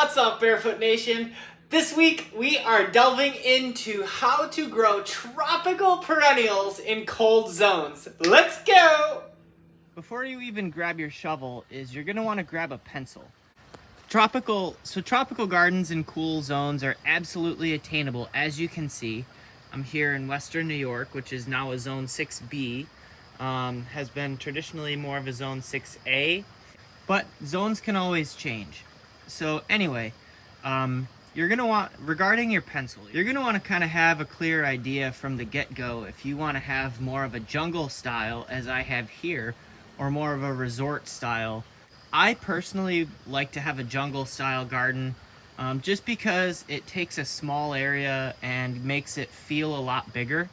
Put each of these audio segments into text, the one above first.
What's up, Barefoot Nation? This week we are delving into how to grow tropical perennials in cold zones. Let's go! Before you even grab your shovel you're going to want to grab a pencil. Tropical gardens in cool zones are absolutely attainable. As you can see, I'm here in Western New York, which is now a Zone 6B. Has been traditionally more of a Zone 6A, but zones can always change. So anyway, you're going to want, regarding your pencil, you're going to want to kind of have a clear idea from the get-go if you want to have more of a jungle style, as I have here, or more of a resort style. I personally like to have a jungle style garden just because it takes a small area and makes it feel a lot bigger.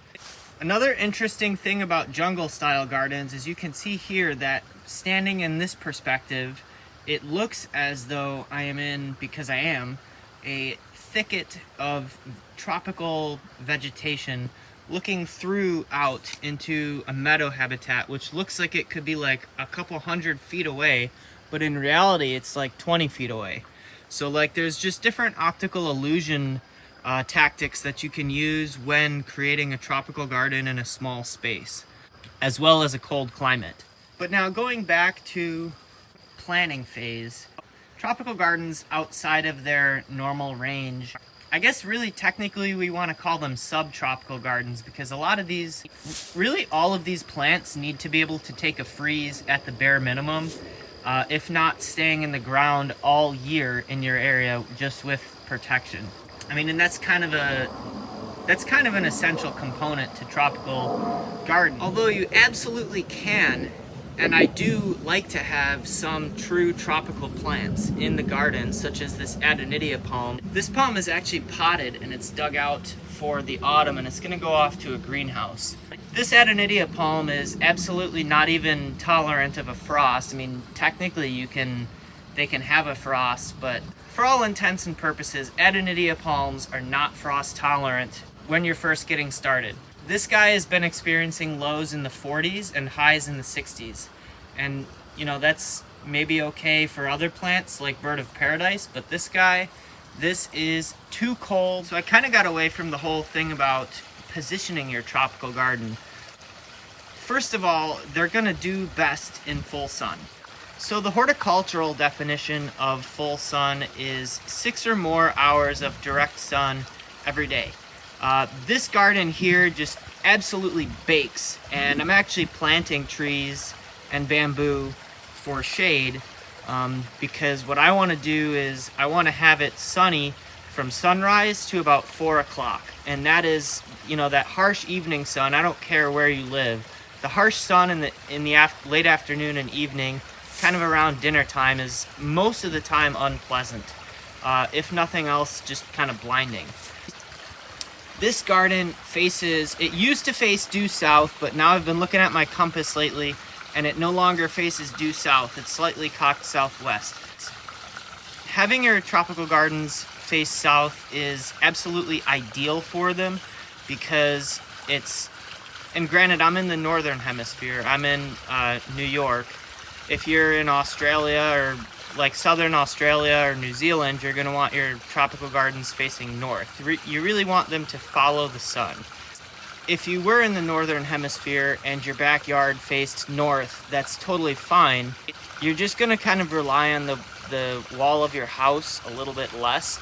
Another interesting thing about jungle style gardens is you can see here that standing in this perspective, it looks as though I am in, because I am, a thicket of tropical vegetation looking out into a meadow habitat, which looks like it could be like a couple 100 feet away, but in reality it's like 20 feet away. So like there's just different optical illusion tactics that you can use when creating a tropical garden in a small space, as well as a cold climate. But now going back to planning phase, tropical gardens outside of their normal range, I guess really technically we want to call them subtropical gardens, because a lot of these, really all of these plants need to be able to take a freeze at the bare minimum, if not staying in the ground all year in your area just with protection. I mean, and that's kind of an essential component to tropical gardening. Although you absolutely can, and I do like to have some true tropical plants in the garden, such as this Adonidia palm. This palm is actually potted and it's dug out for the autumn, and it's going to go off to a greenhouse. This Adonidia palm is absolutely not even tolerant of a frost. I mean, technically they can have a frost, but for all intents and purposes, Adonidia palms are not frost tolerant when you're first getting started. This guy has been experiencing lows in the 40s and highs in the 60s. And, you know, that's maybe okay for other plants like bird of paradise, but this guy, this is too cold. So I kind of got away from the whole thing about positioning your tropical garden. First of all, they're going to do best in full sun. So the horticultural definition of full sun is 6 or more hours of direct sun every day. This garden here just absolutely bakes, and I'm actually planting trees and bamboo for shade because what I want to do is I want to have it sunny from sunrise to about 4 o'clock, and that is, you know, that harsh evening sun. I don't care where you live. The harsh sun in the late afternoon and evening, kind of around dinner time, is most of the time unpleasant. If nothing else, just kind of blinding. This garden it used to face due south, but now I've been looking at my compass lately and it no longer faces due south. It's slightly cocked southwest. Having your tropical gardens face south is absolutely ideal for them because and granted, I'm in the northern hemisphere. I'm in New York. If you're in Australia or like southern Australia or New Zealand, you're going to want your tropical gardens facing north. You really want them to follow the sun. If you were in the northern hemisphere and your backyard faced north, that's totally fine. You're just going to kind of rely on the wall of your house a little bit less,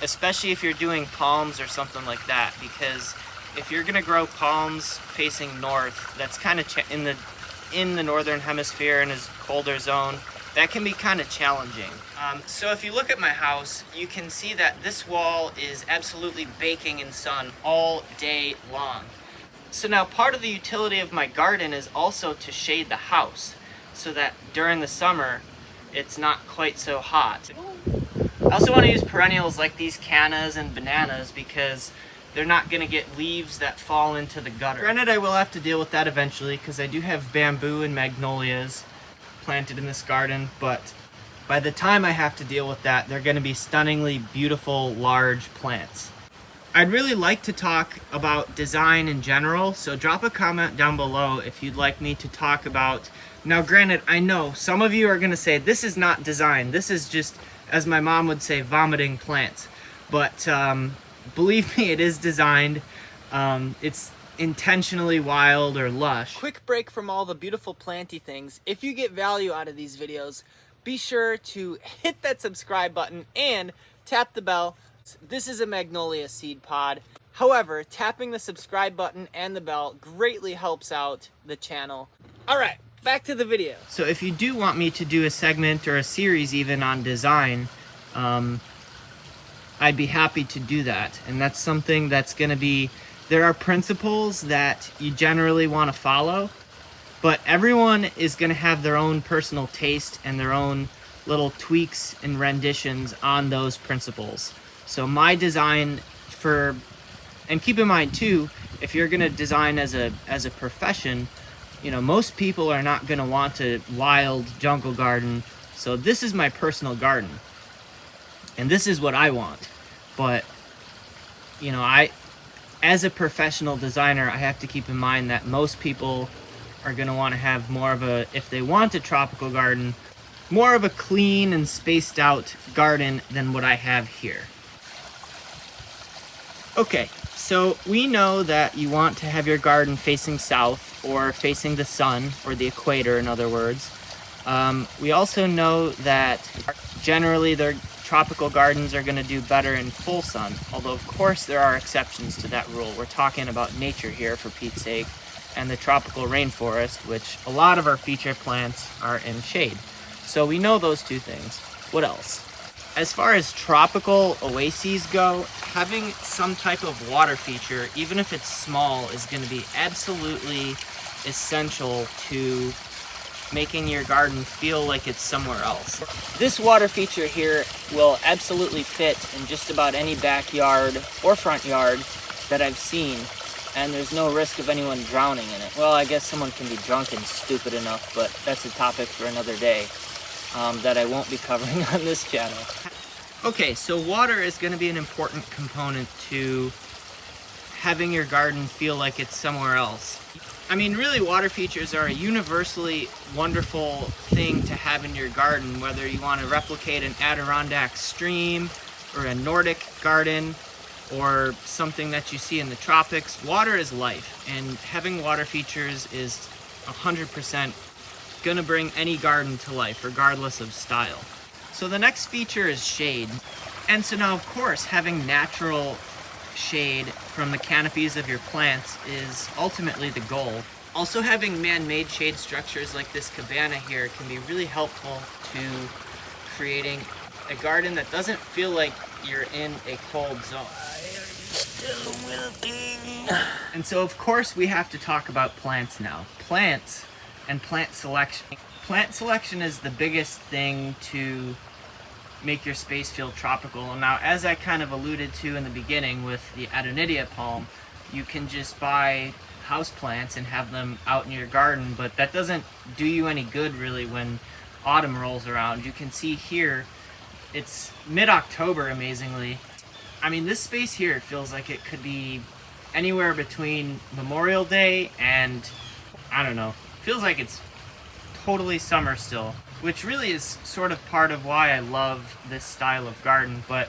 especially if you're doing palms or something like that, because if you're going to grow palms facing north, that's kind of in the northern hemisphere in a colder zone, that can be kind of challenging. So if you look at my house, you can see that this wall is absolutely baking in sun all day long. So now part of the utility of my garden is also to shade the house so that during the summer it's not quite so hot. I also want to use perennials like these cannas and bananas because they're not going to get leaves that fall into the gutter. Granted, I will have to deal with that eventually because I do have bamboo and magnolias planted in this garden, but by the time I have to deal with that, they're going to be stunningly beautiful, large plants. I'd really like to talk about design in general, so drop a comment down below if you'd like me to talk about. Now granted, I know some of you are going to say this is not design, this is just as my mom would say, vomiting plants. But believe me, it is designed. It's intentionally wild or lush. Quick break from all the beautiful planty things. If you get value out of these videos, be sure to hit that subscribe button and tap the bell. This is a magnolia seed pod. However, tapping the subscribe button and the bell greatly helps out the channel. All right, back to the video. So if you do want me to do a segment or a series even on design, I'd be happy to do that. And that's something that's gonna be, there are principles that you generally wanna follow, but everyone is gonna have their own personal taste and their own little tweaks and renditions on those principles. So my design and keep in mind too, if you're gonna design as a profession, you know, most people are not gonna want a wild jungle garden. So this is my personal garden. And this is what I want. But, you know, as a professional designer, I have to keep in mind that most people are going to want to have more of a, if they want a tropical garden, more of a clean and spaced out garden than what I have here. Okay, so we know that you want to have your garden facing south or facing the sun, or the equator in other words. We also know that generally tropical gardens are going to do better in full sun, although of course there are exceptions to that rule. We're talking about nature here, for Pete's sake, and the tropical rainforest, which a lot of our feature plants are in shade. So we know those two things. What else? As far as tropical oases go, having some type of water feature, even if it's small, is going to be absolutely essential to making your garden feel like it's somewhere else. This water feature here will absolutely fit in just about any backyard or front yard that I've seen, and there's no risk of anyone drowning in it. Well, I guess someone can be drunk and stupid enough, but that's a topic for another day that I won't be covering on this channel. Okay, so water is going to be an important component to having your garden feel like it's somewhere else. I mean, really, water features are a universally wonderful thing to have in your garden, whether you want to replicate an Adirondack stream or a Nordic garden or something that you see in the tropics. Water is life, and having water features is 100% going to bring any garden to life, regardless of style. So the next feature is shade. And so now, of course, having natural shade from the canopies of your plants is ultimately the goal. Also, having man-made shade structures like this cabana here can be really helpful to creating a garden that doesn't feel like you're in a cold zone. And so, of course, we have to talk about plants now. Plants and plant selection. Plant selection is the biggest thing to make your space feel tropical. Now, as I kind of alluded to in the beginning with the Adonidia palm, you can just buy house plants and have them out in your garden, but that doesn't do you any good really when autumn rolls around. You can see here, it's mid-October, amazingly. I mean, this space here feels like it could be anywhere between Memorial Day and, I don't know, feels like it's totally summer still, which really is sort of part of why I love this style of garden. But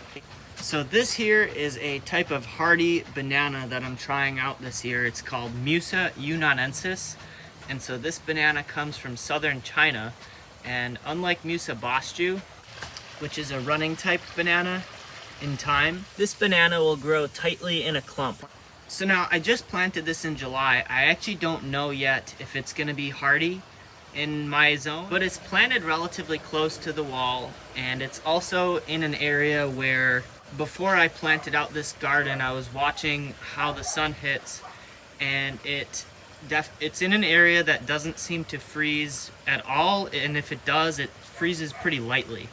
so this here is a type of hardy banana that I'm trying out this year. It's called Musa yunanensis, and so this banana comes from southern China, and unlike Musa boschu, which is a running type banana in time, this banana will grow tightly in a clump. So now I just planted this in July. I actually don't know yet if it's going to be hardy in my zone, but it's planted relatively close to the wall, and it's also in an area where before I planted out this garden, I was watching how the sun hits, and it's in an area that doesn't seem to freeze at all, and if it does, it freezes pretty lightly.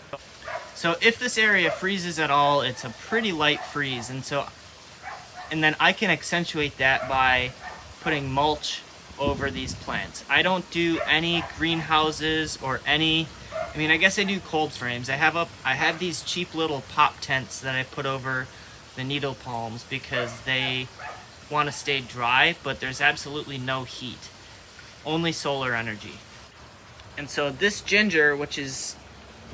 So if this area freezes at all, it's a pretty light freeze, and then I can accentuate that by putting mulch over these plants. I don't do any greenhouses or any, I mean, I guess I do cold frames. I have these cheap little pop tents that I put over the needle palms because they want to stay dry, but there's absolutely no heat, only solar energy. And so this ginger, which is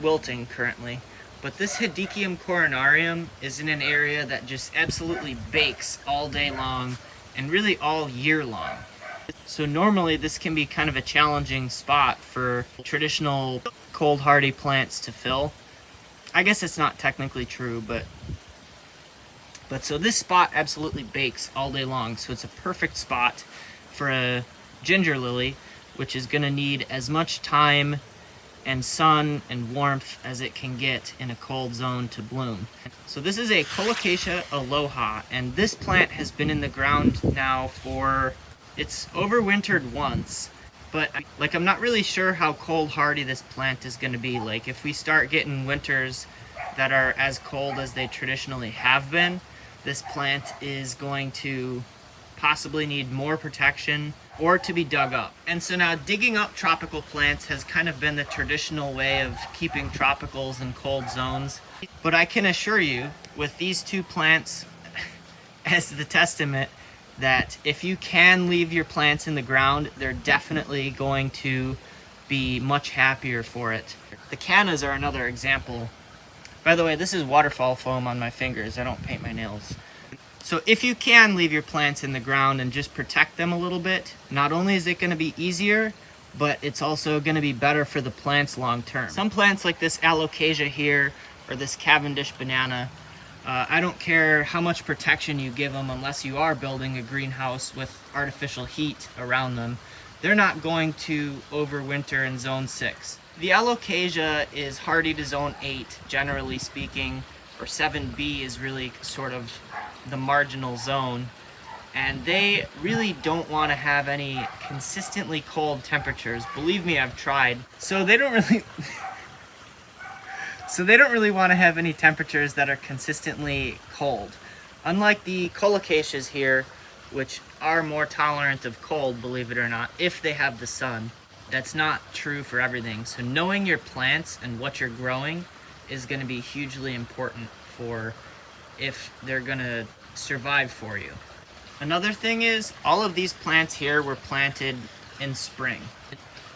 wilting currently, But this Hedychium coronarium is in an area that just absolutely bakes all day long and really all year long. So normally this can be kind of a challenging spot for traditional cold hardy plants to fill. I guess it's not technically true, but so this spot absolutely bakes all day long. So it's a perfect spot for a ginger lily, which is going to need as much time and sun and warmth as it can get in a cold zone to bloom. So this is a Colocasia aloha, and this plant has been in the ground now for, it's overwintered once, but like I'm not really sure how cold hardy this plant is going to be. Like if we start getting winters that are as cold as they traditionally have been, this plant is going to possibly need more protection or to be dug up. And so now digging up tropical plants has kind of been the traditional way of keeping tropicals in cold zones. But I can assure you, with these two plants as the testament, that if you can leave your plants in the ground, they're definitely going to be much happier for it. The cannas are another example. By the way, this is waterfall foam on my fingers. I don't paint my nails. So if you can leave your plants in the ground and just protect them a little bit, not only is it going to be easier, but it's also going to be better for the plants long term. Some plants like this Alocasia here, or this Cavendish banana, I don't care how much protection you give them unless you are building a greenhouse with artificial heat around them. They're not going to overwinter in zone 6. The Alocasia is hardy to zone 8, generally speaking, or 7B is really sort of the marginal zone, and they really don't want to have any consistently cold temperatures. Believe me, I've tried. So they don't really want to have any temperatures that are consistently cold. Unlike the Colocasias here, which are more tolerant of cold, believe it or not, if they have the sun. That's not true for everything. So knowing your plants and what you're growing is going to be hugely important for if they're going to survive for you. Another thing is, all of these plants here were planted in spring.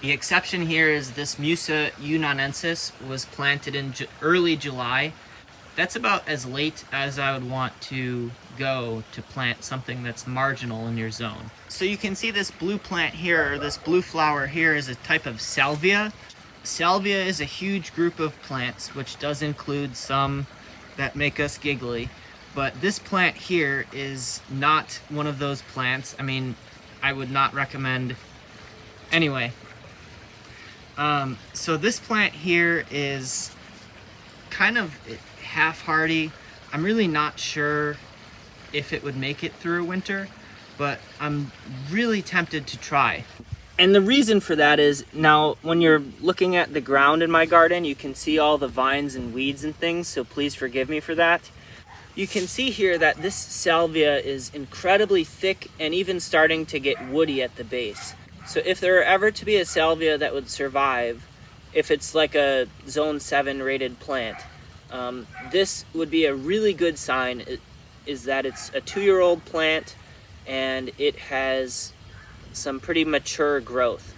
The exception here is this Musa yunanensis was planted in early July. That's about as late as I would want to go to plant something that's marginal in your zone. So you can see this blue plant here, or this blue flower here, is a type of salvia. Salvia is a huge group of plants, which does include some that make us giggly. But this plant here is not one of those plants. I mean, I would not recommend. Anyway, so this plant here is kind of half hardy. I'm really not sure if it would make it through a winter, but I'm really tempted to try. And the reason for that is, now when you're looking at the ground in my garden, you can see all the vines and weeds and things, so please forgive me for that. You can see here that this salvia is incredibly thick and even starting to get woody at the base. So if there were ever to be a salvia that would survive, if it's like a zone 7 rated plant, this would be a really good sign, is that it's a 2-year-old plant and it has some pretty mature growth.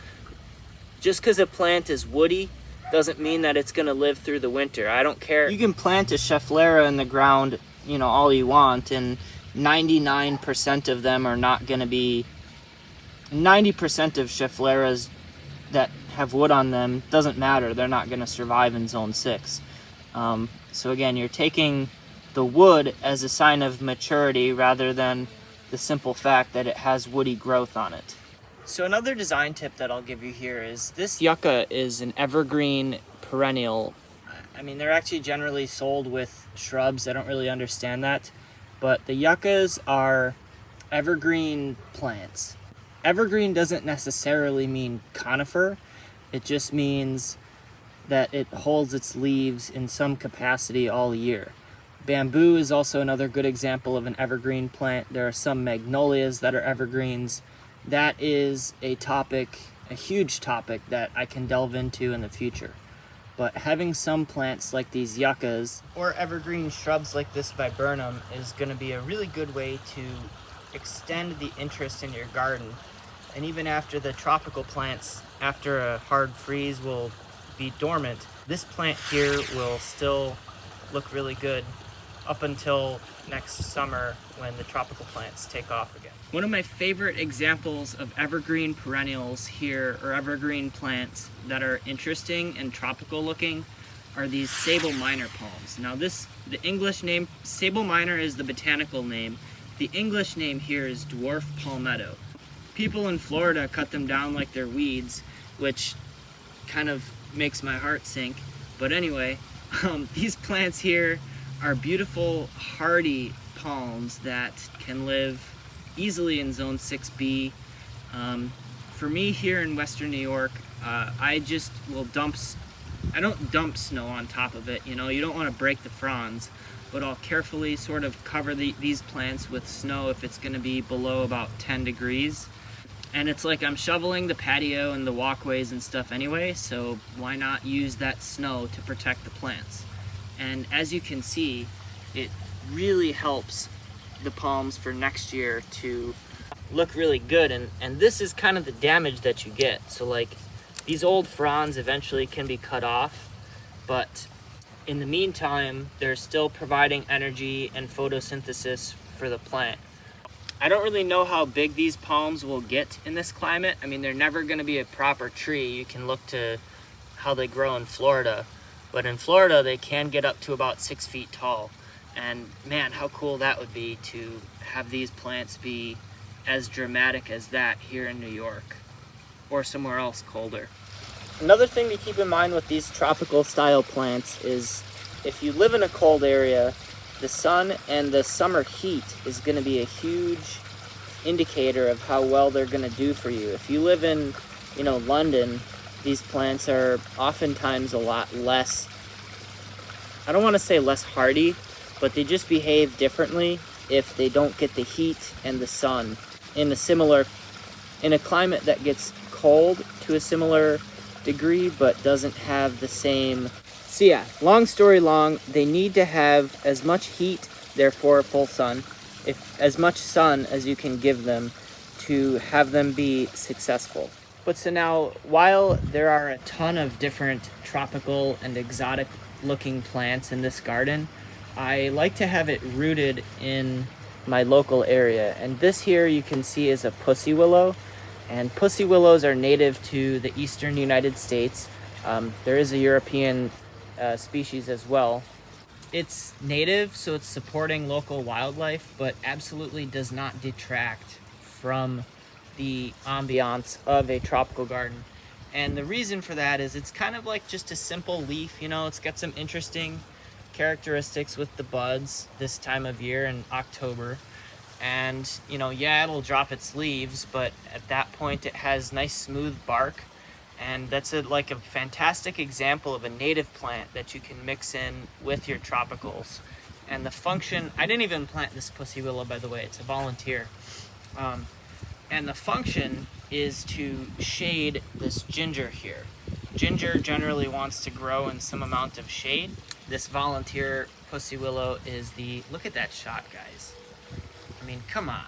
Just because a plant is woody doesn't mean that it's going to live through the winter. I don't care. You can plant a Schefflera in the ground, you know, all you want, and 99% of them are not going to be, 90% of Scheffleras that have wood on them, doesn't matter, they're not going to survive in zone 6. So again, you're taking the wood as a sign of maturity rather than the simple fact that it has woody growth on it. So another design tip that I'll give you here is this yucca is an evergreen perennial. I mean, they're actually generally sold with shrubs. I don't really understand that. But the yuccas are evergreen plants. Evergreen doesn't necessarily mean conifer. It just means that it holds its leaves in some capacity all year. Bamboo is also another good example of an evergreen plant. There are some magnolias that are evergreens. That is a topic, a huge topic that I can delve into in the future. But having some plants like these yuccas or evergreen shrubs like this viburnum is going to be a really good way to extend the interest in your garden. And even after the tropical plants, after a hard freeze, will be dormant, this plant here will still look really good up until next summer when the tropical plants take off again. One of my favorite examples of evergreen perennials here, or evergreen plants that are interesting and tropical looking, are these sable minor palms. Now the English name, sable minor is the botanical name. The English name here is dwarf palmetto. People in Florida cut them down like they're weeds, which kind of makes my heart sink. But anyway, these plants here are beautiful, hardy palms that can live easily in Zone 6B. For me here in Western New York, I just will I don't dump snow on top of it, you know, you don't want to break the fronds, but I'll carefully sort of cover these plants with snow if it's going to be below about 10 degrees. And it's like I'm shoveling the patio and the walkways and stuff anyway, so why not use that snow to protect the plants? And as you can see, it really helps the palms for next year to look really good. And this is kind of the damage that you get. So like these old fronds eventually can be cut off, but in the meantime, they're still providing energy and photosynthesis for the plant. I don't really know how big these palms will get in this climate. I mean, they're never going to be a proper tree. You can look to how they grow in Florida. But in Florida, they can get up to about 6 feet tall. And man, how cool that would be to have these plants be as dramatic as that here in New York or somewhere else colder. Another thing to keep in mind with these tropical style plants is if you live in a cold area, the sun and the summer heat is going to be a huge indicator of how well they're going to do for you. If you live in, you know, London, these plants are oftentimes a lot less, I don't want to say less hardy, but they just behave differently if they don't get the heat and the sun in a climate that gets cold to a similar degree but doesn't have the same. So yeah, long story long, they need to have as much heat, therefore full sun, as much sun as you can give them to have them be successful. But so now, while there are a ton of different tropical and exotic looking plants in this garden, I like to have it rooted in my local area. And this here you can see is a pussy willow. And pussy willows are native to the eastern United States. There is a European species as well. It's native, so it's supporting local wildlife, but absolutely does not detract from the ambiance of a tropical garden. And the reason for that is it's kind of like just a simple leaf, you know, it's got some interesting characteristics with the buds this time of year in October. And, you know, yeah, it'll drop its leaves, but at that point it has nice smooth bark. And that's like a fantastic example of a native plant that you can mix in with your tropicals. And the function, I didn't even plant this pussy willow, by the way, it's a volunteer. And the function is to shade this ginger here. Ginger generally wants to grow in some amount of shade. This volunteer pussy willow is look at that shot, guys. I mean, come on.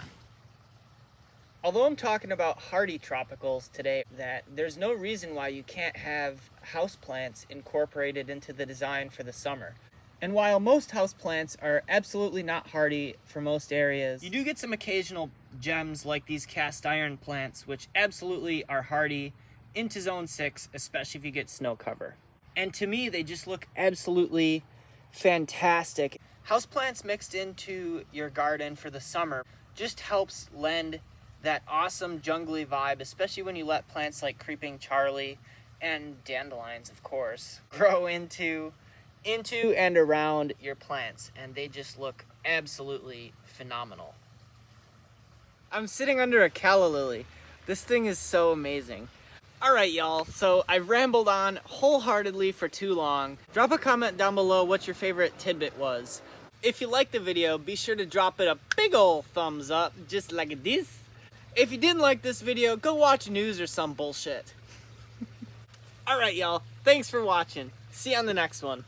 Although I'm talking about hardy tropicals today, that there's no reason why you can't have houseplants incorporated into the design for the summer. And while most houseplants are absolutely not hardy for most areas, you do get some occasional gems like these cast iron plants, which absolutely are hardy into Zone 6, especially if you get snow cover. And to me, they just look absolutely fantastic. Houseplants mixed into your garden for the summer just helps lend that awesome jungly vibe, especially when you let plants like Creeping Charlie and dandelions, of course, grow into and around your plants, and they just look absolutely phenomenal. I'm sitting under a calla lily. This thing is so amazing. Alright y'all, so I've rambled on wholeheartedly for too long. Drop a comment down below what your favorite tidbit was. If you liked the video, be sure to drop it a big ol' thumbs up, just like this. If you didn't like this video, go watch news or some bullshit. Alright y'all, thanks for watching. See you on the next one.